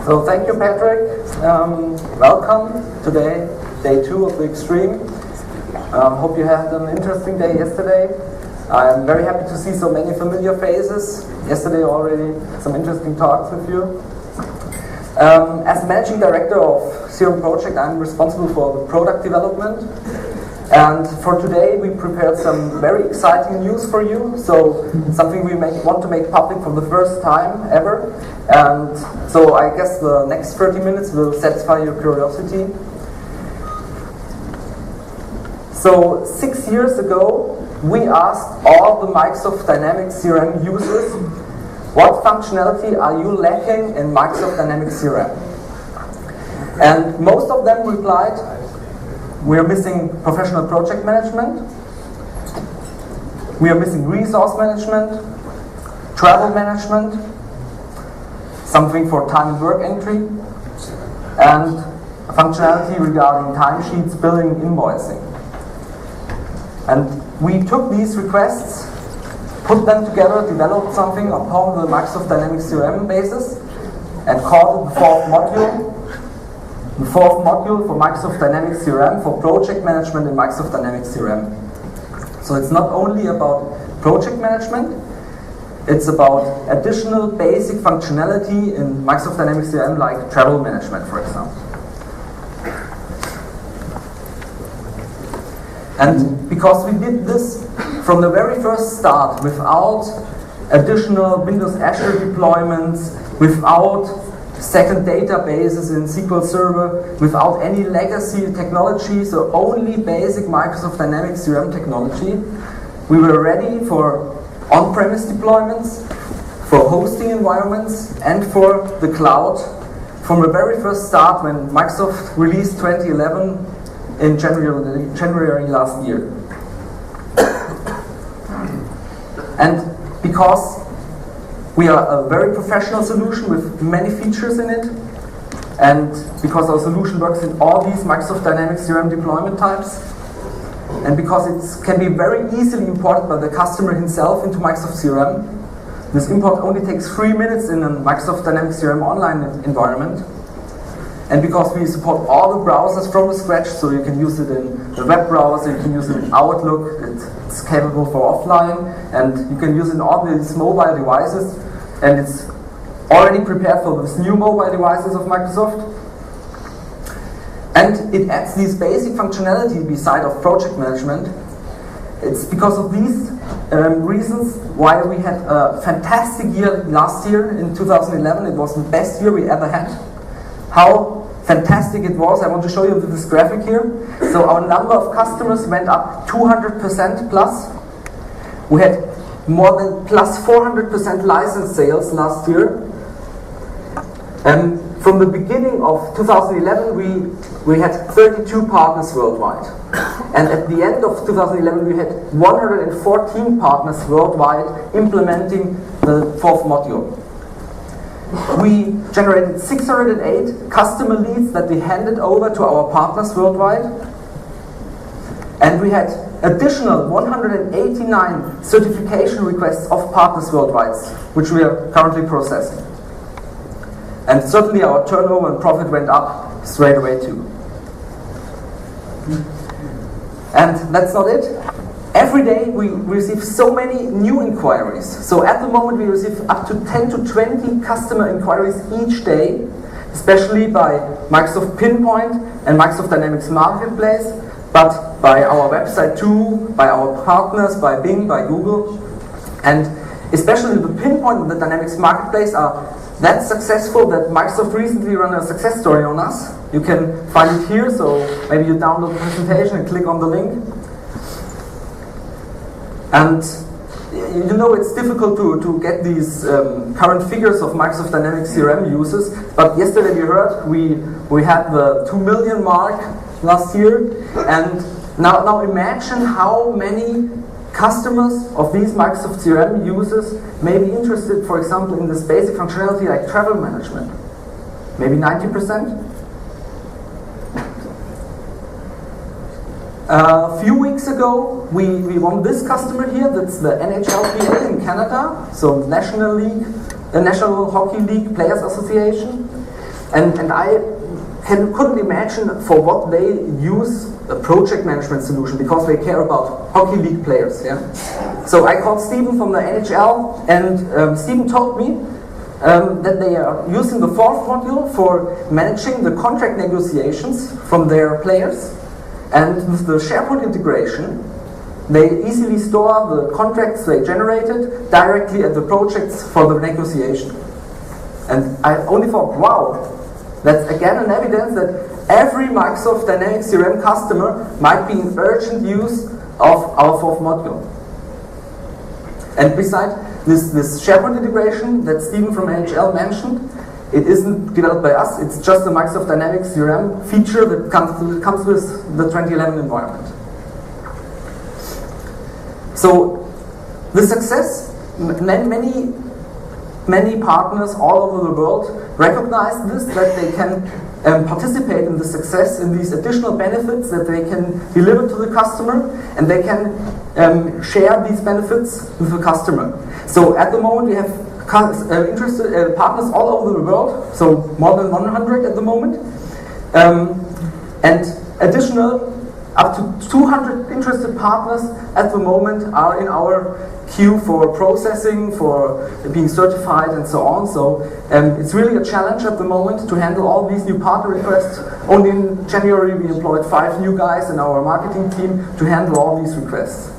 So thank you, Patrick. Welcome today, day 2 of the Extreme. Hope you had an interesting day yesterday. I'm very happy to see so many familiar faces. Yesterday already some interesting talks with you. As Managing Director of CRM-Project, I'm responsible for the product development. And for today, we prepared some very exciting news for you. So something we want to make public for the first time ever. And so I guess the next 30 minutes will satisfy your curiosity. So 6 years ago, we asked all the Microsoft Dynamics CRM users, what functionality are you lacking in Microsoft Dynamics CRM? And most of them replied, we are missing professional project management, we are missing resource management, travel management, something for time and work entry, and functionality regarding timesheets, billing, invoicing. And we took these requests, put them together, developed something upon the Microsoft Dynamics CRM basis, and called it the fourth module. The fourth module for Microsoft Dynamics CRM for project management in Microsoft Dynamics CRM. So it's not only about project management, it's about additional basic functionality in Microsoft Dynamics CRM like travel management, for example. And because we did this from the very first start without additional Windows Azure deployments, without second databases in SQL Server, without any legacy technology, so only basic Microsoft Dynamics CRM technology, we were ready for on-premise deployments, for hosting environments, and for the cloud from the very first start when Microsoft released 2011 in January last year. And because we are a very professional solution with many features in it, and because our solution works in all these Microsoft Dynamics CRM deployment types, and because it can be very easily imported by the customer himself into Microsoft CRM. This import only takes 3 minutes in a Microsoft Dynamics CRM online environment. And because we support all the browsers from the scratch, so you can use it in the web browser, you can use it in Outlook, it's capable for offline, and you can use it in all these mobile devices, and it's already prepared for these new mobile devices of Microsoft. And it adds these basic functionality beside of project management. It's because of these reasons why we had a fantastic year last year in 2011. It was the best year we ever had. How fantastic it was, I want to show you this graphic here. So our number of customers went up 200% plus. We had more than plus 400% license sales last year. And from the beginning of 2011, we had 32 partners worldwide. And at the end of 2011, we had 114 partners worldwide implementing the fourth module. We generated 608 customer leads that we handed over to our partners worldwide. And we had additional 189 certification requests of partners worldwide, which we are currently processing. And certainly our turnover and profit went up straight away too. And that's not it. Every day we receive so many new inquiries. So at the moment we receive up to 10 to 20 customer inquiries each day, especially by Microsoft Pinpoint and Microsoft Dynamics Marketplace, but by our website too, by our partners, by Bing, by Google. And especially the Pinpoint and the Dynamics Marketplace are that successful that Microsoft recently ran a success story on us. You can find it here, so maybe you download the presentation and click on the link. And you know it's difficult to get these current figures of Microsoft Dynamics CRM users, but yesterday we heard we had the 2 million mark last year, and now imagine how many customers of these Microsoft CRM users may be interested, for example, in this basic functionality like travel management. Maybe 90%? A few weeks ago, we won this customer here. That's the NHLPA in Canada, so National Hockey League Players Association. and I couldn't imagine for what they use a project management solution, because they care about hockey league players. Yeah. So I called Steven from the NHL, and Steven told me that they are using the fourth module for managing the contract negotiations from their players, and with the SharePoint integration, they easily store the contracts they generated directly at the projects for the negotiation. And I only thought, wow, that's again an evidence that every Microsoft Dynamics CRM customer might be in urgent use of our fourth module. And besides this SharePoint integration that Steven from NHL mentioned, it isn't developed by us, it's just a Microsoft Dynamics CRM feature that comes with the 2011 environment. So the success, many partners all over the world recognize this, that they can participate in the success, in these additional benefits that they can deliver to the customer, and they can share these benefits with the customer. So at the moment we have interested partners all over the world, so more than 100 at the moment, and additional up to 200 interested partners at the moment are in our queue for processing, for being certified, and so on. So it's really a challenge at the moment to handle all these new partner requests. Only in January we employed 5 new guys in our marketing team to handle all these requests.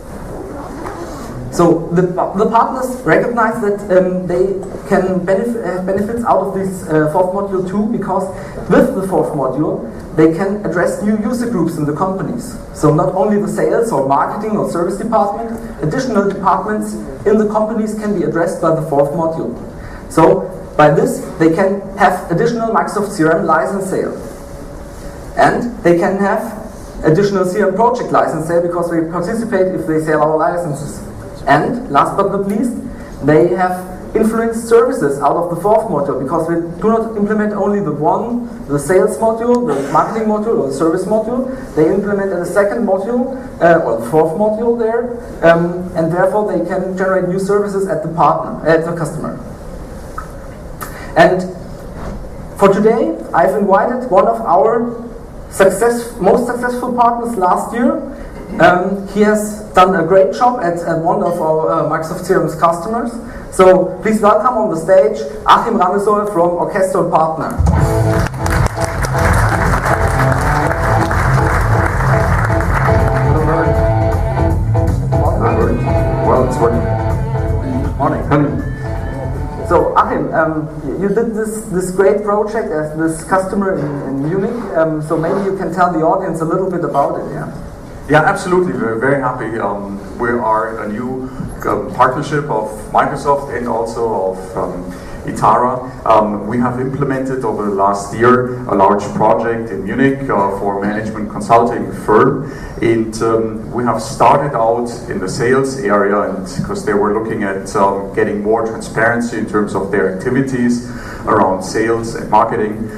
So the partners recognize that they can have benefits out of this fourth module too, because with the fourth module they can address new user groups in the companies. So not only the sales or marketing or service department, additional departments in the companies can be addressed by the fourth module. So by this they can have additional Microsoft CRM license sale. And they can have additional CRM-Project license sale because they participate if they sell our licenses. And last but not least, they have influenced services out of the fourth module, because we do not implement only the sales module, the marketing module, or the service module. They implement a second module, or the fourth module there, and therefore they can generate new services at the customer. And for today, I've invited one of our most successful partners last year. He has done a great job at one of our Microsoft CRM's customers. So please welcome on the stage Achim Ramesol from Orchestral Partner. Well, it's working. Morning. So Achim, you did this great project as this customer in Munich. So maybe you can tell the audience a little bit about it. Yeah. Yeah, absolutely. We're very happy. We are a new partnership of Microsoft and also of Itara. We have implemented over the last year a large project in Munich for a management consulting firm, and we have started out in the sales area, and because they were looking at getting more transparency in terms of their activities around sales and marketing.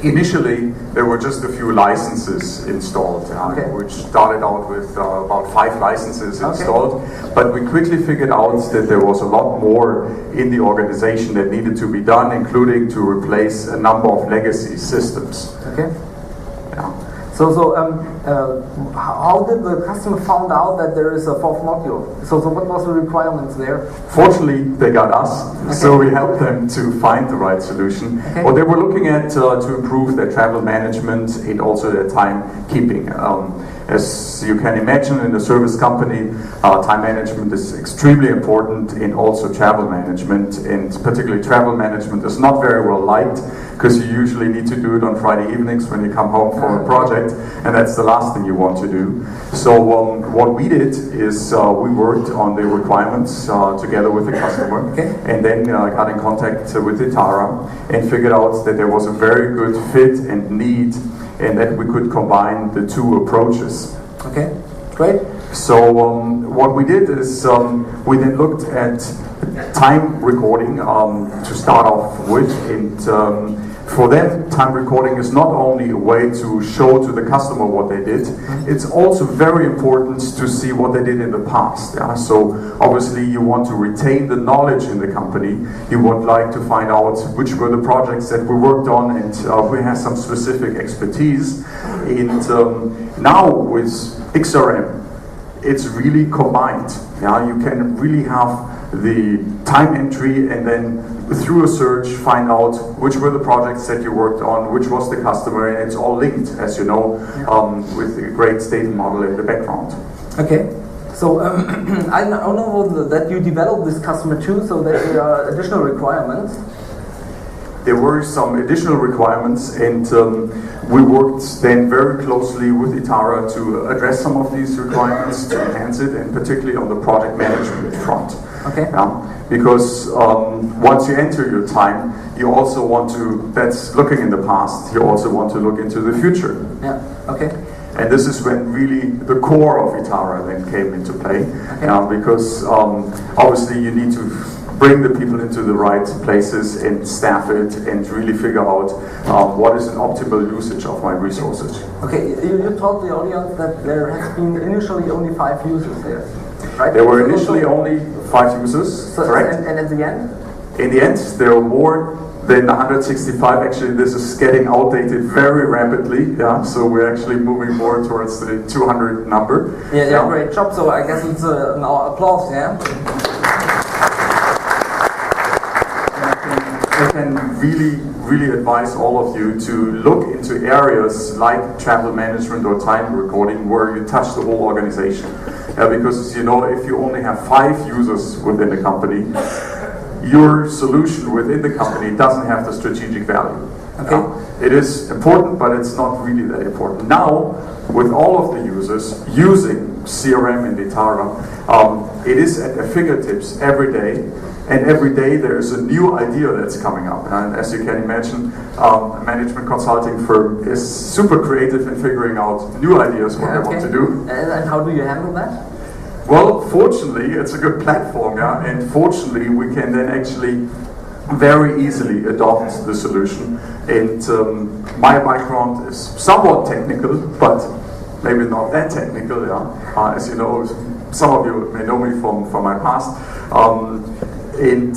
Initially, there were just a few licenses installed, which started out with about 5 licenses installed, but we quickly figured out that there was a lot more in the organization that needed to be done, including to replace a number of legacy systems. Okay. Yeah. So how did the customer found out that there is a fourth module? So what was the requirements there? Fortunately, they got us, so we helped them to find the right solution. What they were looking at to improve their travel management and also their timekeeping. As you can imagine, in a service company, time management is extremely important, and also travel management, and particularly travel management is not very well liked, because you usually need to do it on Friday evenings when you come home from a project, and that's the last thing you want to do. So what we did is we worked on the requirements together with the customer, and then got in contact with Itara and figured out that there was a very good fit and need, and that we could combine the two approaches. Okay, great. So what we did is we then looked at time recording to start off with, and for them, time recording is not only a way to show to the customer what they did, it's also very important to see what they did in the past. Yeah? So obviously you want to retain the knowledge in the company. You would like to find out which were the projects that we worked on and who has some specific expertise. And now with xRM, it's really combined. Yeah? You can really have the time entry and then through a search find out which were the projects that you worked on, which was the customer, and it's all linked, as you know, with a great data model in the background. Okay, so I know that you developed this customer too, so that there are additional requirements. There were some additional requirements, and we worked then very closely with Itara to address some of these requirements, to enhance it, and particularly on the project management front. Okay. Because once you enter your time, you also want to, that's looking in the past, you also want to look into the future. Yeah, okay. And this is when really the core of Itara then came into play. Okay. Because obviously you need to bring the people into the right places and staff it and really figure out what is an optimal usage of my resources. Okay, you told the audience that there has been initially only 5 users there, right? There were initially only 5 users, correct? And at the end? In the end, there were more than 165. Actually, this is getting outdated very rapidly. Yeah, so we're actually moving more towards the 200 number. Yeah, great job. So I guess it's an applause, yeah? I can really advise all of you to look into areas like travel management or time recording where you touch the whole organization. Because you know, if you only have 5 users within the company, your solution within the company doesn't have the strategic value. Okay. It is important, but it's not really that important. Now, with all of the users using CRM and Itara, it is at their fingertips every day. And every day there's a new idea that's coming up. And as you can imagine, a management consulting firm is super creative in figuring out new ideas what they want to do. And how do you handle that? Well, fortunately, it's a good platform, yeah? And fortunately, we can then actually very easily adopt the solution. And my background is somewhat technical, but maybe not that technical, yeah? As you know, some of you may know me from my past. And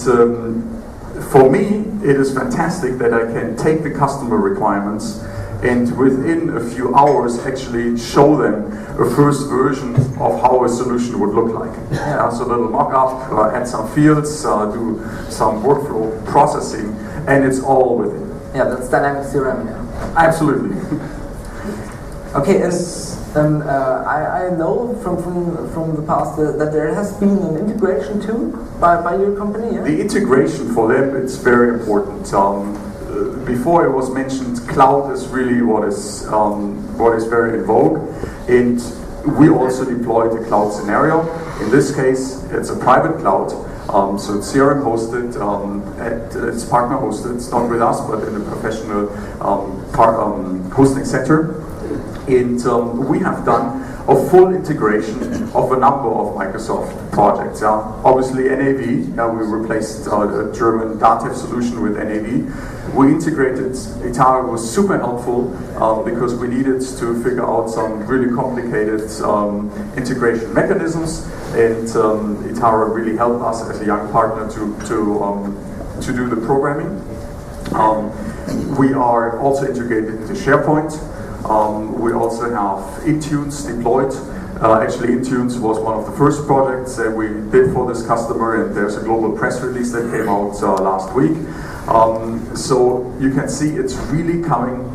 for me, it is fantastic that I can take the customer requirements and within a few hours actually show them a first version of how a solution would look like. Yeah, so a little mock-up, add some fields, do some workflow processing, and it's all within. Yeah, that's dynamic CRM. Yeah. Absolutely. Okay, and I know from the past that there has been an integration too by your company. Yeah? The integration for them, it's very important. Before it was mentioned, cloud is really what is very in vogue, and we also deployed a cloud scenario. In this case, it's a private cloud, so it's CRM hosted, it's partner hosted. It's not with us, but in a professional hosting sector. And we have done a full integration of a number of Microsoft projects. Obviously NAV, we replaced a German DATEV solution with NAV. We integrated, Itara was super helpful because we needed to figure out some really complicated integration mechanisms, and Itara really helped us as a young partner to do the programming. We are also integrated into SharePoint. We also have Intunes deployed. Actually, Intunes was one of the first projects that we did for this customer, and there's a global press release that came out last week. So you can see it's really coming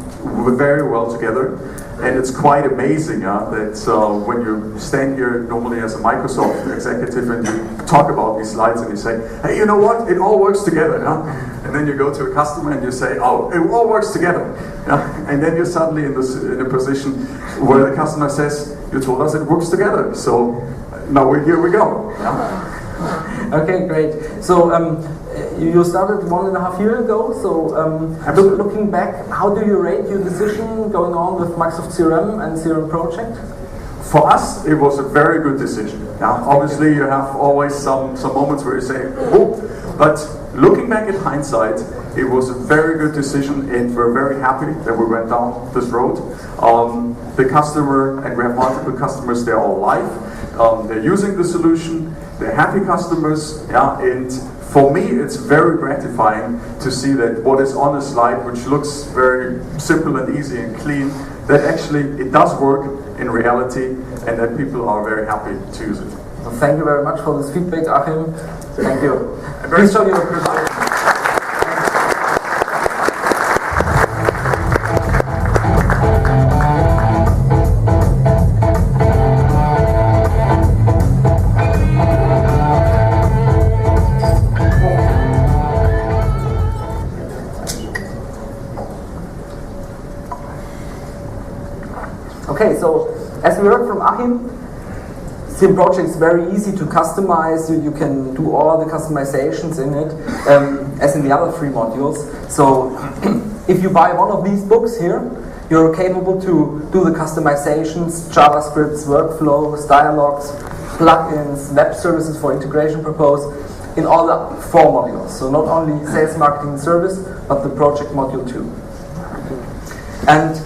very well together, and it's quite amazing that when you stand here normally as a Microsoft executive and you talk about these slides and you say, hey, you know what, it all works together. And then you go to a customer and you say, oh, it all works together. And then you're suddenly in a position where the customer says, you told us it works together, so now here we go. Okay, great. So you started 1.5 years ago, so looking back, how do you rate your decision going on with Microsoft CRM and CRM-Project? for us, it was a very good decision. Now, obviously, you have always some moments where you say, oh, but looking back in hindsight, it was a very good decision, and we're very happy that we went down this road. The customer, and we have multiple customers, they're all live. They're using the solution, they're happy customers, yeah, and for me, it's very gratifying to see that what is on a slide, which looks very simple and easy and clean, that actually it does work in reality, and that people are very happy to use it. Well, thank you very much for this feedback, Achim. Thank you. Please show your appreciation. Okay, so as we heard from Achim, CRM-Project is very easy to customize. You can do all the customizations in it, as in the other 3 modules. So if you buy one of these books here, you're capable to do the customizations, JavaScripts, workflows, dialogues, plugins, web services for integration purpose, in all the 4 modules. So not only sales, marketing, and service, but the project module too. And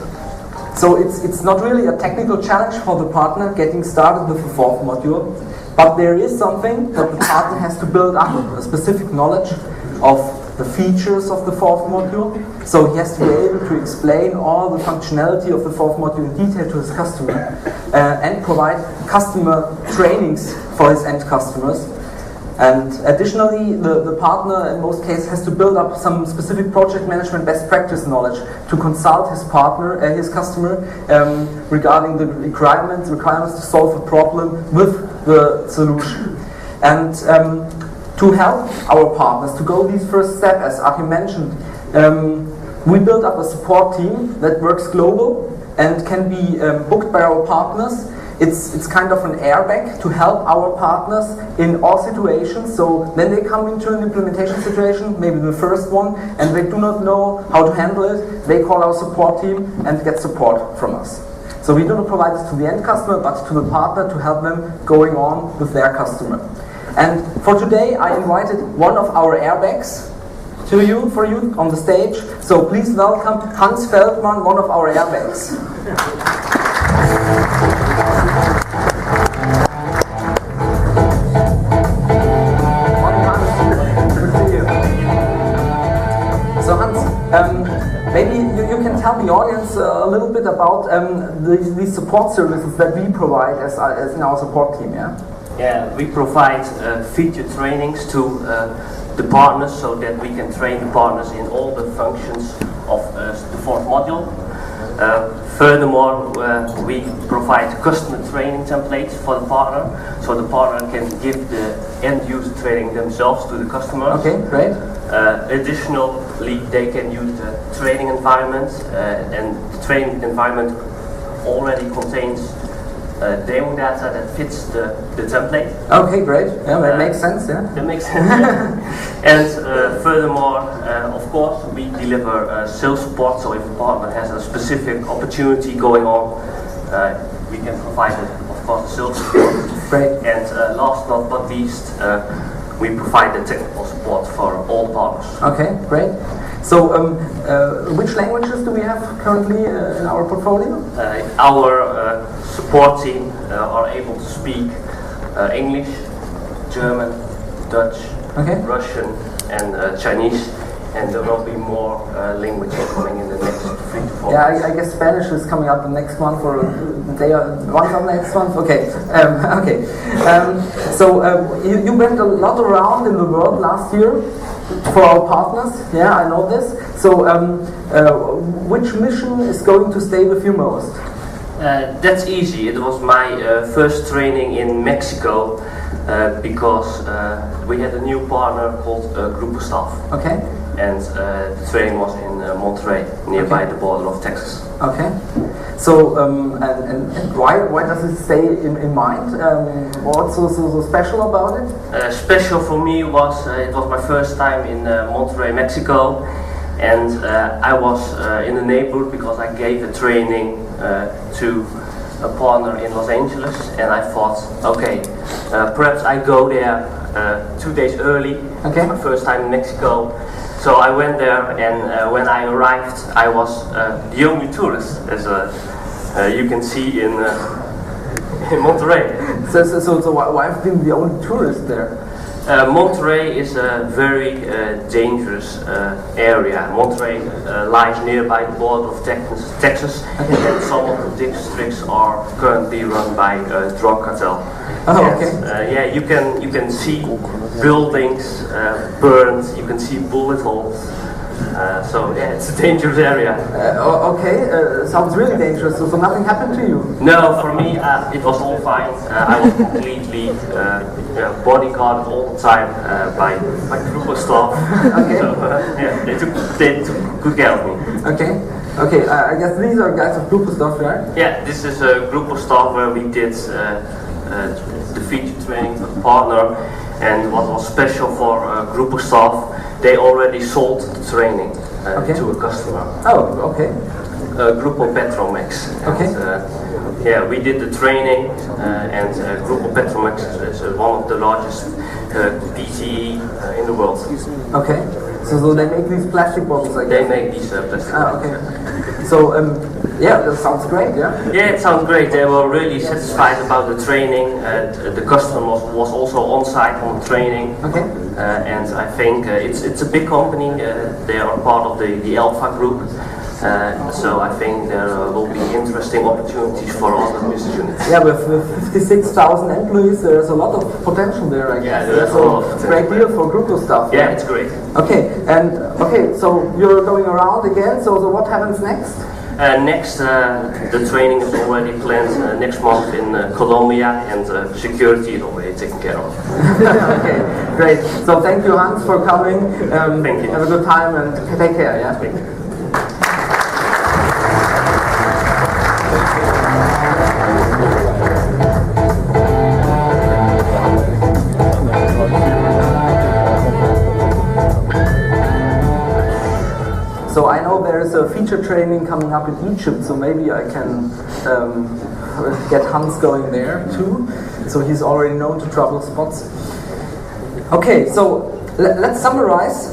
so it's not really a technical challenge for the partner getting started with the 4th module, but there is something that the partner has to build up, a specific knowledge of the features of the 4th module. So he has to be able to explain all the functionality of the 4th module in detail to his customer and provide customer trainings for his end customers. And additionally, the partner in most cases has to build up some specific project management best practice knowledge to consult his partner, his customer, regarding the requirements to solve a problem with the solution. And to help our partners to go these first steps, as Achim mentioned, we built up a support team that works global and can be booked by our partners. It's kind of an airbag to help our partners in all situations. So when they come into an implementation situation, maybe the first one, and they do not know how to handle it, they call our support team and get support from us. So we do not provide this to the end customer, but to the partner to help them going on with their customer. And for today, I invited one of our airbags for you on the stage. So please welcome Hans Feldmann, one of our airbags. So Hans, maybe you can tell the audience a little bit about the support services that we provide as in our support team, yeah? Yeah, we provide feature trainings to the partners so that we can train the partners in all the functions of the 4th module. Furthermore, we provide customer training templates for the partner, so the partner can give the end user training themselves to the customers. Okay, great. Additionally, they can use the training environment, and the training environment already contains demo data that fits the template. Okay, great. Yeah, that makes sense. Yeah, that makes sense. And furthermore, of course, we deliver sales support. So if a partner has a specific opportunity going on, we can provide, of course, the sales support. Great. And last but not least, we provide the technical support for all partners. Okay, great. So, which languages do we have currently in our portfolio? Our support team are able to speak English, German, Dutch, okay, Russian, and Chinese. And there will be more languages coming in the next 3 to 4 months. I guess Spanish is coming up the next month, or one of next month. Okay, okay. So you went a lot around in the world last year for our partners. Yeah, I know this. So which mission is going to stay with you most? That's easy. It was my first training in Mexico because we had a new partner called Grupo Staff. Okay. And the training was in Monterrey, nearby the border of Texas. Okay. So, and why does it stay in mind? What's so special about it? Special for me was, it was my first time in Monterrey, Mexico. And I was in the neighborhood because I gave a training to a partner in Los Angeles, and I thought, okay, perhaps I go there 2 days early. Okay. It's my first time in Mexico. So I went there, and when I arrived, I was the only tourist, as you can see in Monterrey. So why have you been the only tourist there? Monterrey is a very dangerous area. Monterrey lies nearby the border of Texas, and some of the districts are currently run by a drug cartel. Oh, okay. Yeah, you can see buildings burned. You can see bullet holes. So yeah, it's a dangerous area. Sounds really dangerous. So nothing happened to you? No, for me it was all fine. I was completely bodyguarded all the time by group of staff. Okay. So yeah, they took good care of me. Okay. I guess these are guys of group of staff, right? Yeah, this is a group of staff where we did the feature training with a partner, and what was special for a group of staff, they already sold the training to a customer. Oh, okay. Grupo Petromex. Okay. And, yeah, we did the training, and Grupo Petromex is one of the largest PTE in the world. Okay. So they make these plastic bottles, I guess? They make these plastic bottles. Okay. So, yeah, that sounds great, yeah? Yeah, it sounds great. They were really satisfied about the training. The customer was also on site on the training. Okay. And I think it's a big company. They are part of the Alpha group. So I think there will be interesting opportunities for other business units. Yeah, with 56,000 employees, there's a lot of potential there, I guess. Yeah, there's a lot of It's a great deal for group of stuff. Yeah, it's great. Okay, so you're going around again, so what happens next? Next, the training is already planned next month in Colombia, and security is already taken care of. Okay, great. So thank you, Hans, for coming. Thank you. Have a good time and take care, yeah? Thank you. So I know there is a feature training coming up in Egypt, so maybe I can get Hans going there too. So he's already known to trouble spots. Okay, so let's summarize.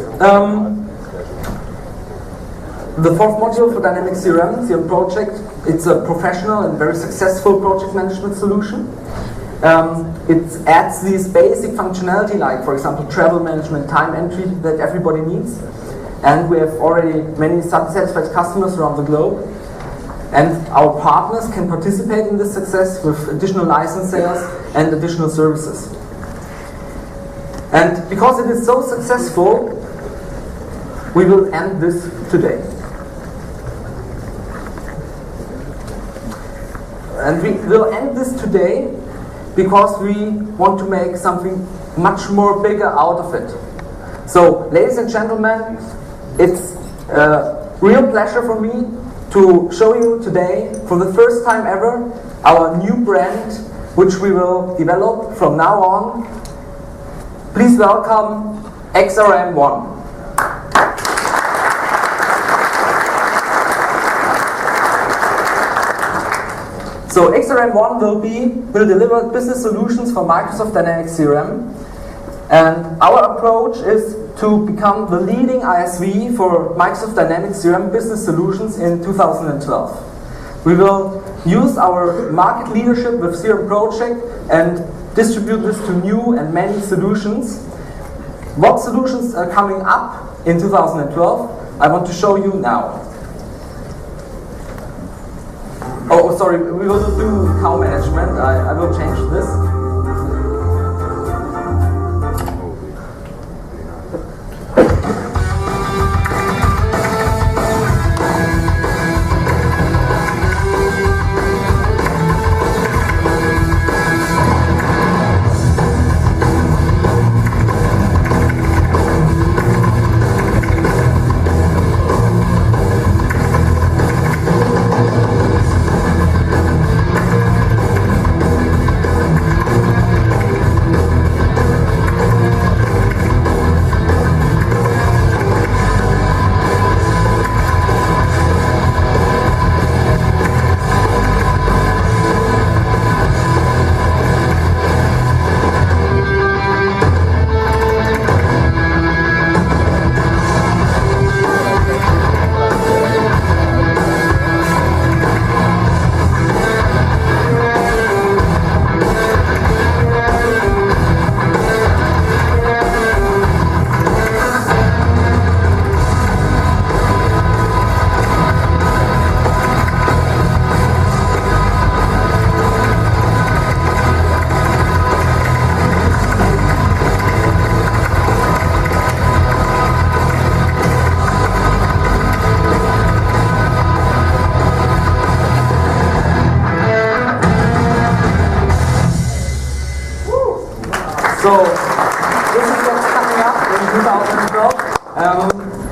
The fourth module for Dynamic CRM, CRM-Project, it's a professional and very successful project management solution. It adds these basic functionality like, for example, travel management, time entry that everybody needs. And we have already many satisfied customers around the globe. And our partners can participate in this success with additional license sales and additional services. And because it is so successful, we will end this today. And we will end this today because we want to make something much more bigger out of it. So, ladies and gentlemen, it's a real pleasure for me to show you today, for the first time ever, our new brand, which we will develop from now on. Please welcome xRM1. So xRM1 will deliver business solutions for Microsoft Dynamics CRM, and our approach is to become the leading ISV for Microsoft Dynamics CRM business solutions in 2012. We will use our market leadership with CRM-Project and distribute this to new and many solutions. What solutions are coming up in 2012? I want to show you now. Oh, sorry, we will do account management. I will change this.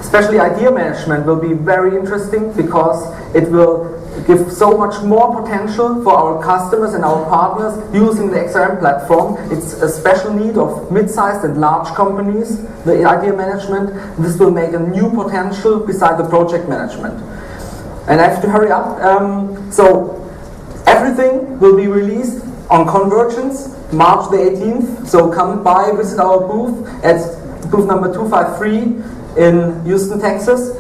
Especially idea management will be very interesting because it will give so much more potential for our customers and our partners using the xRM platform. It's a special need of mid-sized and large companies, the idea management. This will make a new potential beside the project management. And I have to hurry up. So everything will be released on Convergence, March the 18th. So come by, visit our booth at booth number 253 in Houston, Texas.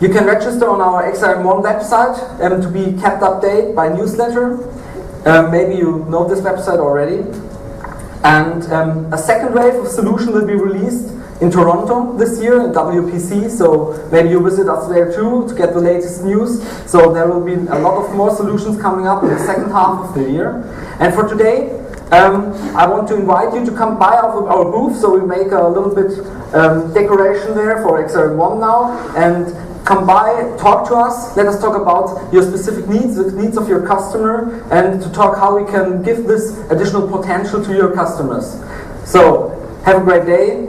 You can register on our xRM1 website to be kept updated by newsletter. Maybe you know this website already. And a second wave of solution will be released in Toronto this year in WPC, so maybe you visit us there too to get the latest news. So there will be a lot of more solutions coming up in the second half of the year. And for today, I want to invite you to come by our booth, so we make a little bit decoration there for xRM1 now, and come by, talk to us, let us talk about your specific needs, the needs of your customer, and to talk how we can give this additional potential to your customers. So, have a great day.